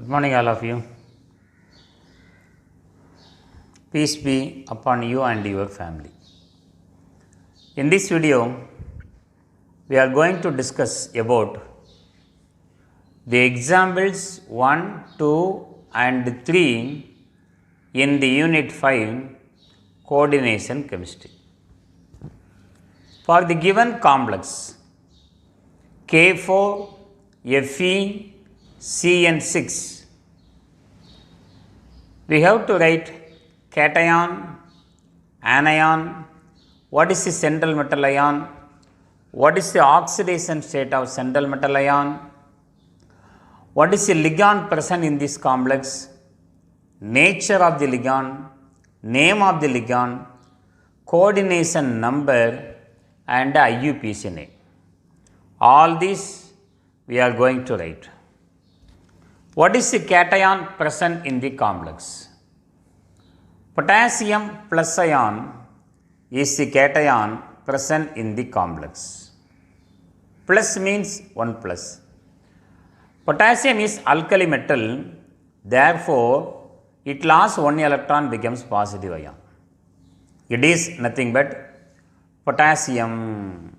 Good morning, all of you. Peace be upon you and your family. In this video, we are going to discuss about the examples 1, 2 and 3 in the Unit 5 Coordination Chemistry. For the given complex K4 Fe Cn6, we have to write cation, anion, what is the central metal ion, what is the oxidation state of central metal ion, what is the ligand present in this complex, nature of the ligand, name of the ligand, coordination number and IUPAC name. All these we are going to write. What is the cation present in the complex? Potassium plus ion is the cation present in the complex. Plus means 1 plus. Potassium is alkali metal, therefore it lost 1 electron, becomes positive ion. It is nothing but potassium,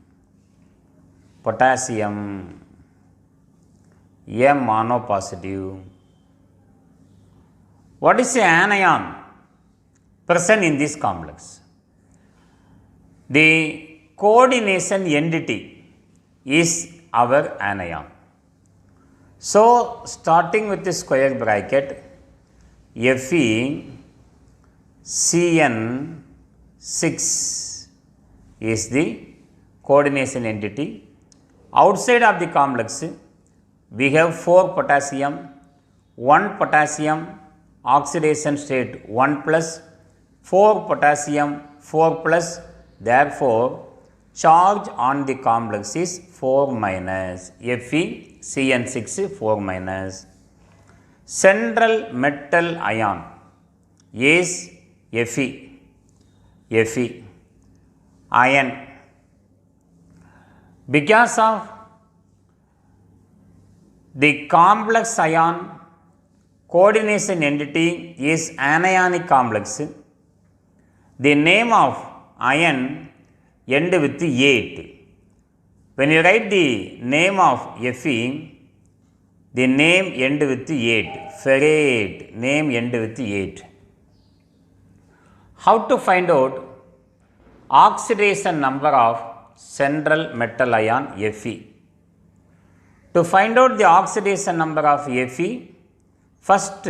A monopositive. What is the anion present in this complex? The coordination entity is our anion. So, starting with the square bracket, Fe Cn6 is the coordination entity. Outside of the complex, we have 4 potassium, 1 potassium, oxidation state 1 plus, 4 potassium, 4 plus, therefore charge on the complex is 4 minus, Fe Cn6 4 minus. Central metal ion is Fe, ion. Because of the complex ion coordination entity is anionic complex, the name of ion end with 8. When you write the name of Fe, the name end with 8. Ferrate, name end with 8. How to find out oxidation number of central metal ion Fe? To find out the oxidation number of Fe, first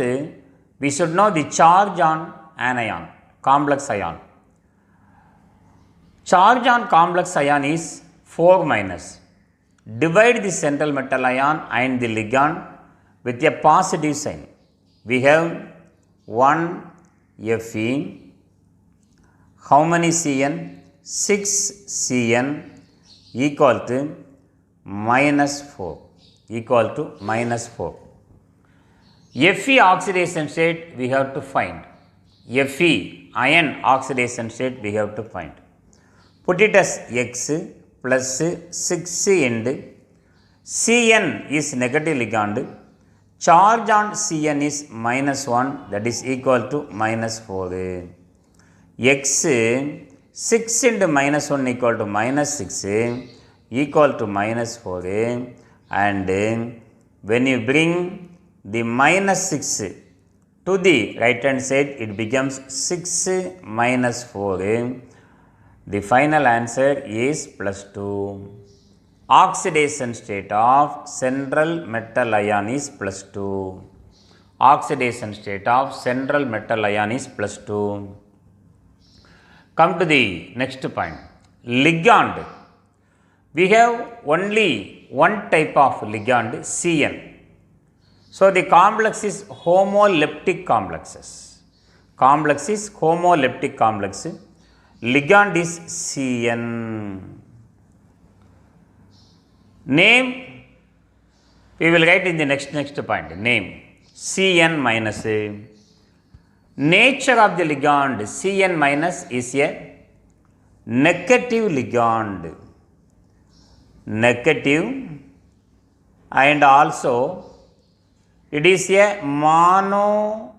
we should know the charge on anion, complex ion. Charge on complex ion is 4 minus. Divide the central metal ion and the ligand with a positive sign. We have 1 Fe, how many Cn? 6 Cn equal to minus 4. Fe oxidation state we have to find. Fe ion oxidation state we have to find. Put it as X plus 6 and Cn is negative ligand. Charge on Cn is minus 1, that is equal to minus 4. X 6 into minus 1 equal to minus 6 equal to minus 4. And when you bring the minus 6 to the right hand side, it becomes 6 minus 4. The final answer is plus 2. Oxidation state of central metal ion is plus 2. Oxidation state of central metal ion is plus 2. Come to the next point. Ligand. We have only one type of ligand, Cn. So, the complex is homoleptic complexes. Complex is homoleptic complex. Ligand is Cn. Name, we will write in the next point. Name, Cn minus. Nature of the ligand, Cn minus is a negative ligand. Negative and also It is a monodentate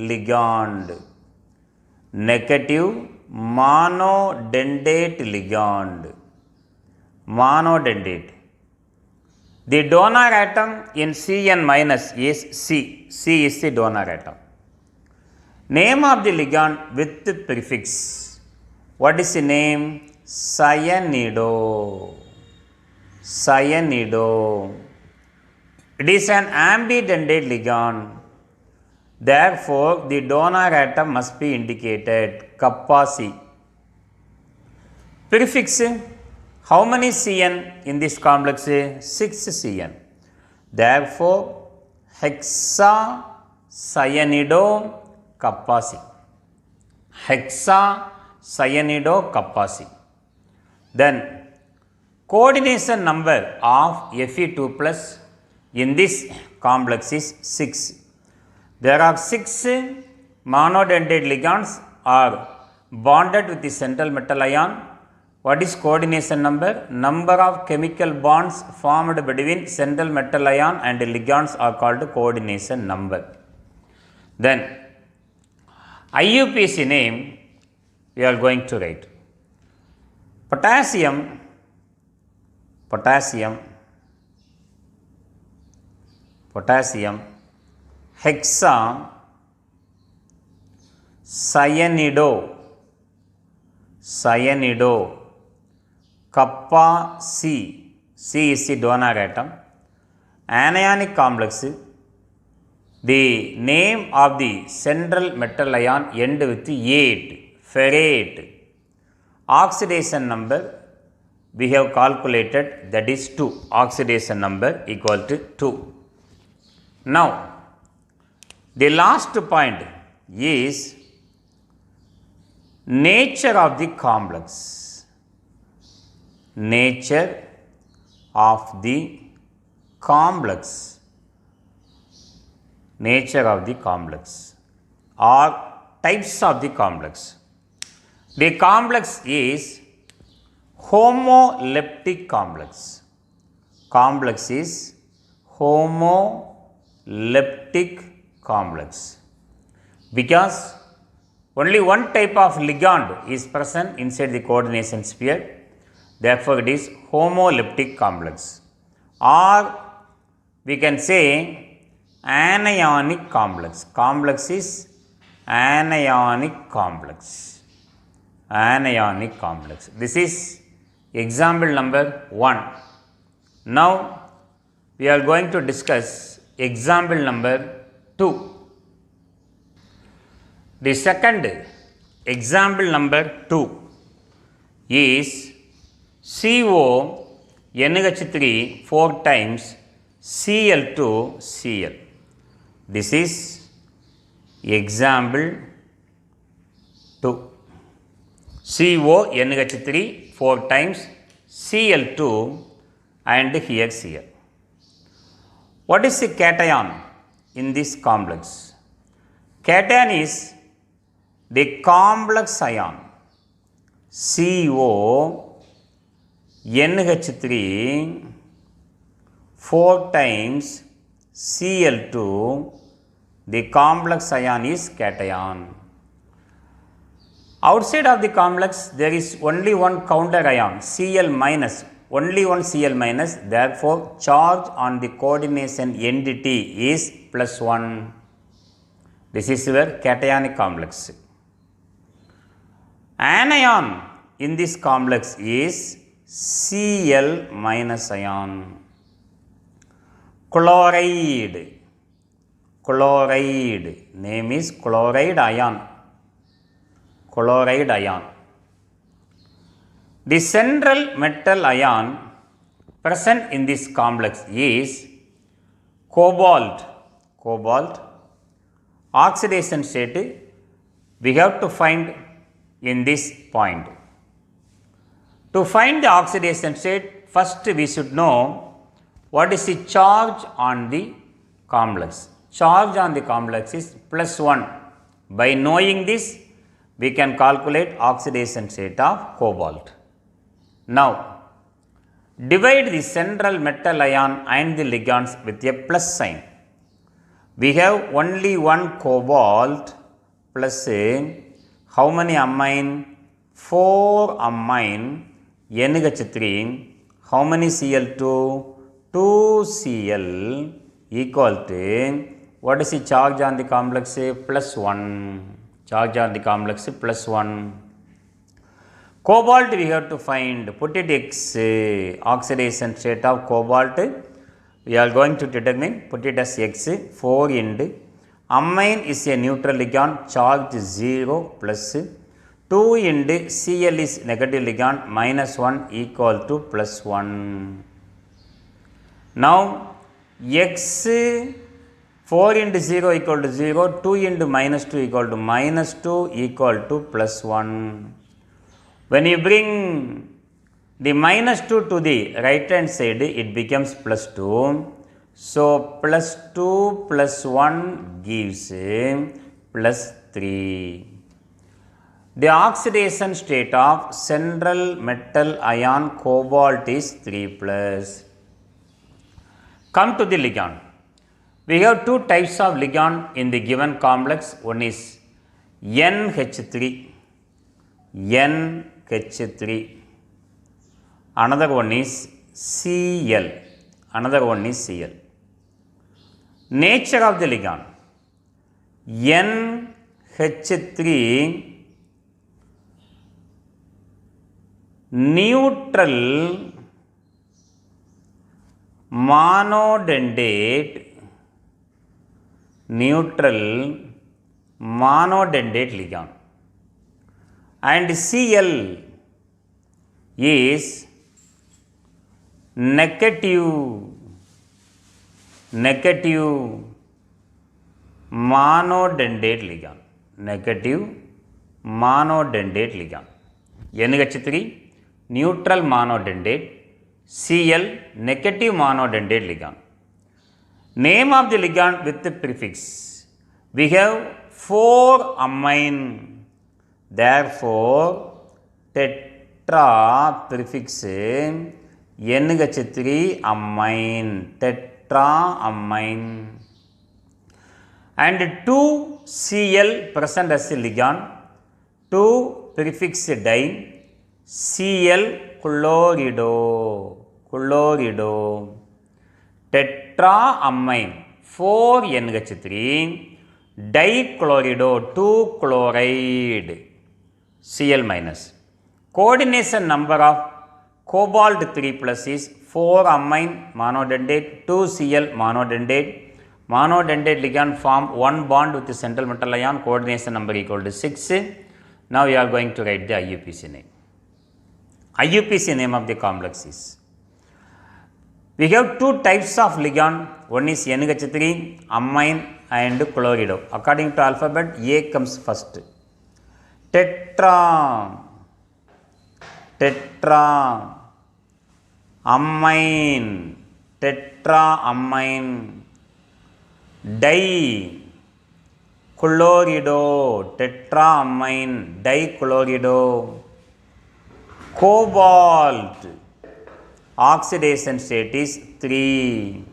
ligand. Negative monodentate ligand. Monodentate. The donor atom in Cn minus is C. C is the donor atom. Name of the ligand with the prefix. What is the name? Cyanido. Cyanido. It is an ambidentate ligand. Therefore, the donor atom must be indicated kappa C. Prefix. How many Cn in this complex? 6 Cn. Therefore, hexacyanido kappa C. Hexacyanido kappa C. Then, coordination number of Fe2 plus in this complex is 6. There are 6 monodentate ligands are bonded with the central metal ion. What is coordination number? Number of chemical bonds formed between central metal ion and ligands are called coordination number. Then IUPAC name we are going to write. Potassium hexacyanido kappa C. C is the donor atom. Anionic complex. The name of the central metal ion end with 8. Ferrate. Oxidation number we have calculated, that is 2. Oxidation number equal to 2. Now, the last point is nature of the complex. Nature of the complex. Nature of the complex or types of the complex. The complex is homoleptic complex. Complex is homoleptic complex because only one type of ligand is present inside the coordination sphere. Therefore, it is homoleptic complex, or we can say anionic complex. Complex is anionic complex. Anionic complex. This is example number 1. Now, we are going to discuss example number 2. The second example number 2 is CO NH3 4 times Cl2 Cl. This is example 2. CO NH3 4 times Cl2 and here Cl. What is the cation in this complex? Cation is the complex ion CO NH3 4 times Cl2. The complex ion is cation. Outside of the complex there is only one counter ion Cl minus, only one Cl minus. Therefore, charge on the coordination entity is +1. This is your cationic complex. Anion in this complex is Cl minus ion. Chloride. Chloride. Name is chloride ion. Chloride ion. The central metal ion present in this complex is cobalt. Cobalt. Oxidation state we have to find in this point. To find the oxidation state, first we should know what is the charge on the complex. Charge on the complex is +1. By knowing this, we can calculate oxidation state of cobalt. Now, Divide the central metal ion and the ligands with a plus sign. We have only one cobalt plus how many amine? 4 amine NH3. How many Cl2? 2Cl equal to, what is the charge on the complex? Plus 1. Charge on the complex plus 1. Cobalt we have to find, put it X, oxidation state of cobalt, we are going to determine, put it as X, 4 ind, amine is a neutral ligand, charge 0 plus, 2 ind Cl is negative ligand, minus 1 equal to plus 1. Now X 4 into 0 equal to 0, 2 into minus 2 equal to minus 2 equal to plus 1. When you bring the minus 2 to the right hand side, it becomes plus 2. So, plus 2 plus 1 gives plus 3. The oxidation state of central metal ion cobalt is 3 plus. Come to the ligand. We have two types of ligand in the given complex. One is NH3. NH3. Another one is Cl. Another one is Cl. Nature of the ligand. NH3 neutral monodentate ligand. And Cl is negative monodentate ligand. Negative monodentate ligand. NH3 neutral monodentate, Cl negative monodentate ligand. Name of the ligand with the prefix. We have 4 amine. Therefore, tetra prefix NH3 amine, tetra amine, and 2 Cl present as a ligand, 2 prefix di, Cl chlorido, tetra amine 4 NH3, dichlorido 2 chloride, Cl minus. Coordination number of cobalt 3 plus is 4 amine monodentate, 2 Cl monodentate. Monodentate ligand form one bond with the central metal ion, coordination number equal to 6. Now we are going to write the IUPAC name. IUPAC name of the complex is, we have two types of ligand, one is NH3 amine and chlorido. According to alphabet, A comes first. Tetra amine, dichlorido, tetraamine, dichlorido. Cobalt oxidation state is 3,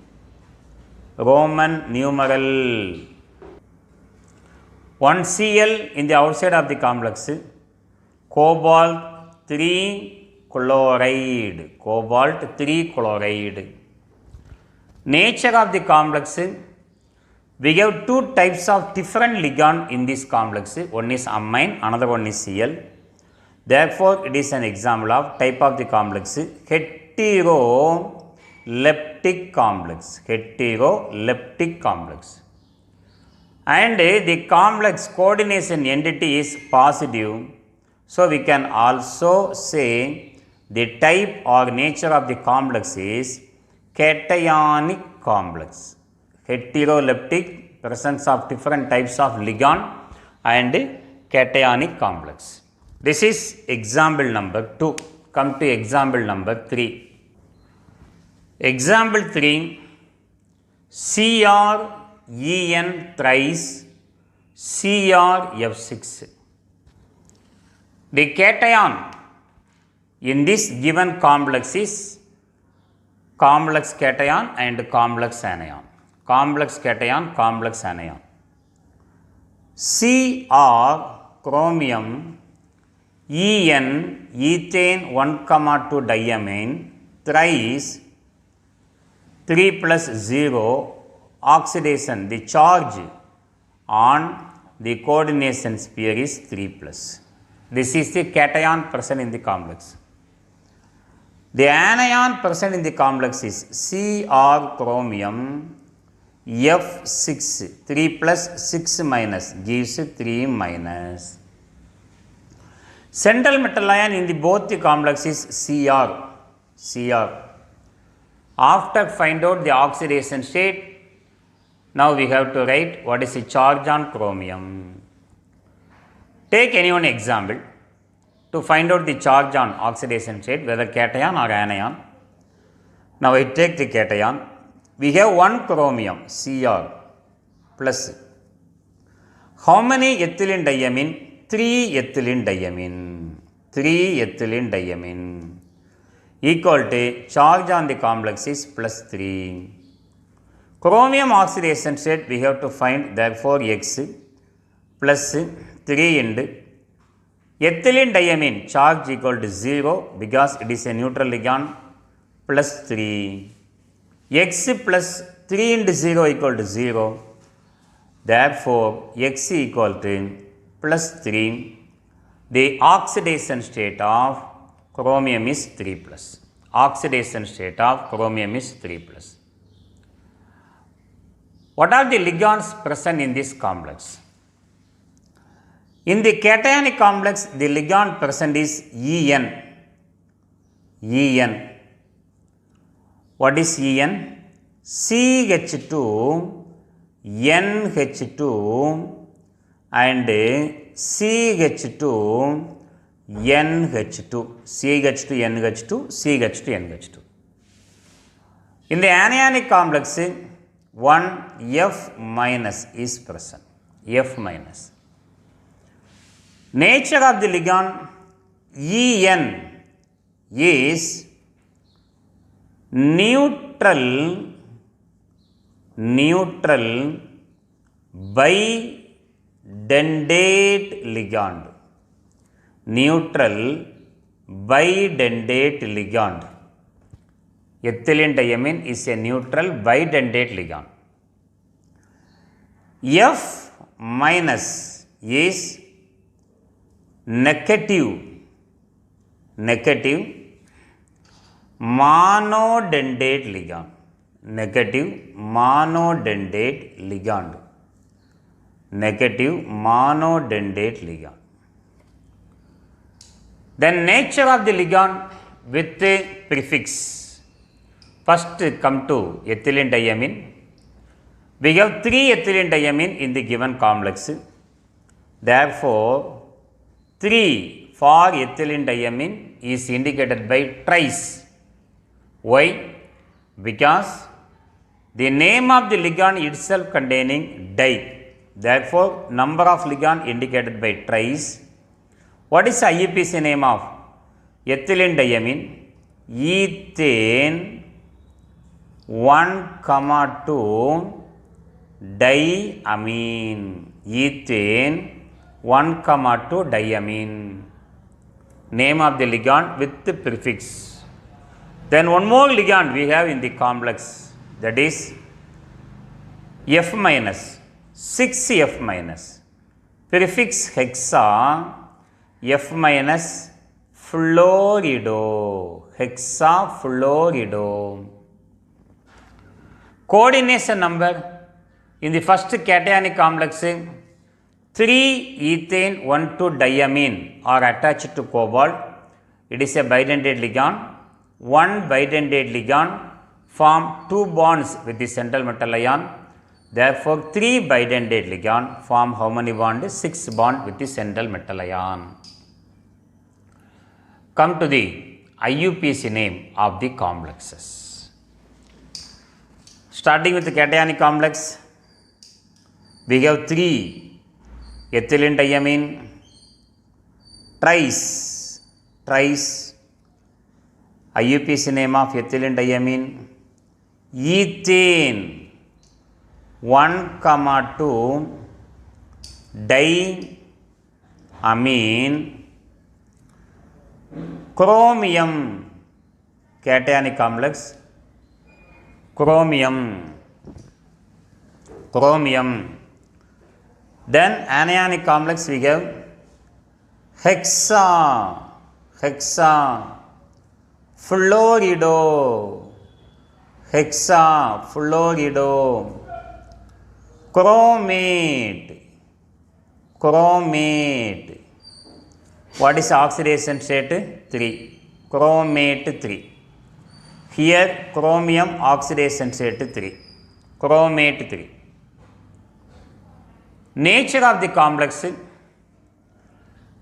Roman numeral. 1 Cl in the outside of the complex, cobalt 3 chloride, cobalt 3 chloride. Nature of the complex, we have two types of different ligand in this complex, one is amine, another one is Cl. Therefore, it is an example of type of the complex, heteroleptic complex, and the complex coordination entity is positive. So, we can also say the type or nature of the complex is cationic complex. Heteroleptic, presence of different types of ligand and cationic complex. This is example number 2. Come to example number 3. Example 3, CrEn thrice CrF6. The cation in this given complex is complex cation and complex anion. Complex cation, complex anion. Cr chromium, En ethane 1,2 diamine, thrice 3 plus 0 oxidation. The charge on the coordination sphere is 3 plus. This is the cation present in the complex. The anion present in the complex is Cr chromium F6, 3 plus 6 minus gives 3 minus. Central metal ion in the both the complex is Cr. After find out the oxidation state, now we have to write what is the charge on chromium. Take any one example to find out the charge on oxidation state, whether cation or anion. Now I take the cation. We have one chromium Cr plus how many ethylene diamine? 3 ethylene diamine. 3 ethylene diamine equal to charge on the complex is plus 3. Chromium oxidation state we have to find, therefore X plus 3 into ethylene diamine charge equal to 0 because it is a neutral ligand, plus 3. X plus 3 into 0 equal to 0. Therefore, X equal to plus 3. The oxidation state of chromium is 3 plus. Oxidation state of chromium is 3 plus. What are the ligands present in this complex? In the cationic complex, the ligand present is En. En. What is En? CH2, NH2 and CH2, NH2. CH2, NH2, CH2, NH2. In the anionic complex, one F minus is present. F minus. Nature of the ligand En is neutral bidentate ligand. Neutral bidentate ligand. Ethylene diamine is a neutral bidentate ligand. F minus is negative monodentate ligand. Negative monodentate ligand. Negative monodentate ligand. Then nature of the ligand with a prefix. First come to ethylene diamine. We have 3 ethylene diamine in the given complex. Therefore, 3 for ethylene diamine is indicated by trice. Why? Because the name of the ligand itself containing di. Therefore, number of ligand indicated by trice. What is IUPAC name of ethylene diamine? Ethane 1,2 diamine. Ethane 1,2 diamine. Name of the ligand with the prefix. Then one more ligand we have in the complex, that is F minus, 6F minus. Prefix hexa, F minus fluorido. Hexa fluorido. Coordination number in the first cationic complex, 3 ethane 1,2 diamine are attached to cobalt. It is a bidentate ligand. One bidentate ligand form 2 bonds with the central metal ion. Therefore, 3 bidentate ligand form how many bonds? 6 bonds with the central metal ion. Come to the IUPAC name of the complexes. Starting with the cationic complex, we have 3 ethylene diamine, trice, IUPAC name of ethylene diamine ethane 1,2 diamine chromium cationic complex chromium then anionic complex we have hexa fluorido chromate. What is oxidation state? 3. Chromate 3. Here chromium oxidation state 3. Chromate 3. Nature of the complex.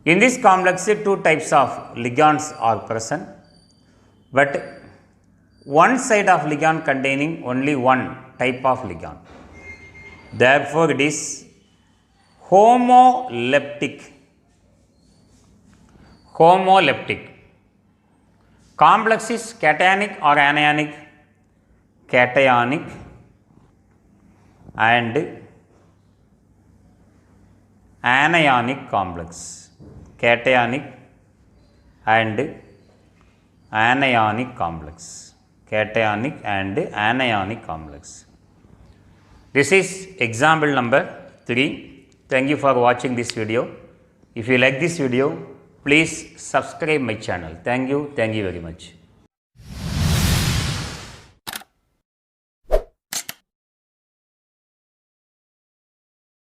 In this complex, two types of ligands are present, but one side of ligand containing only one type of ligand. Therefore, it is homoleptic. Complex is cationic or anionic? Cationic and anionic complex. Cationic and anionic complex. This is example number 3. Thank you for watching this video. If you like this video, please subscribe my channel. Thank you very much.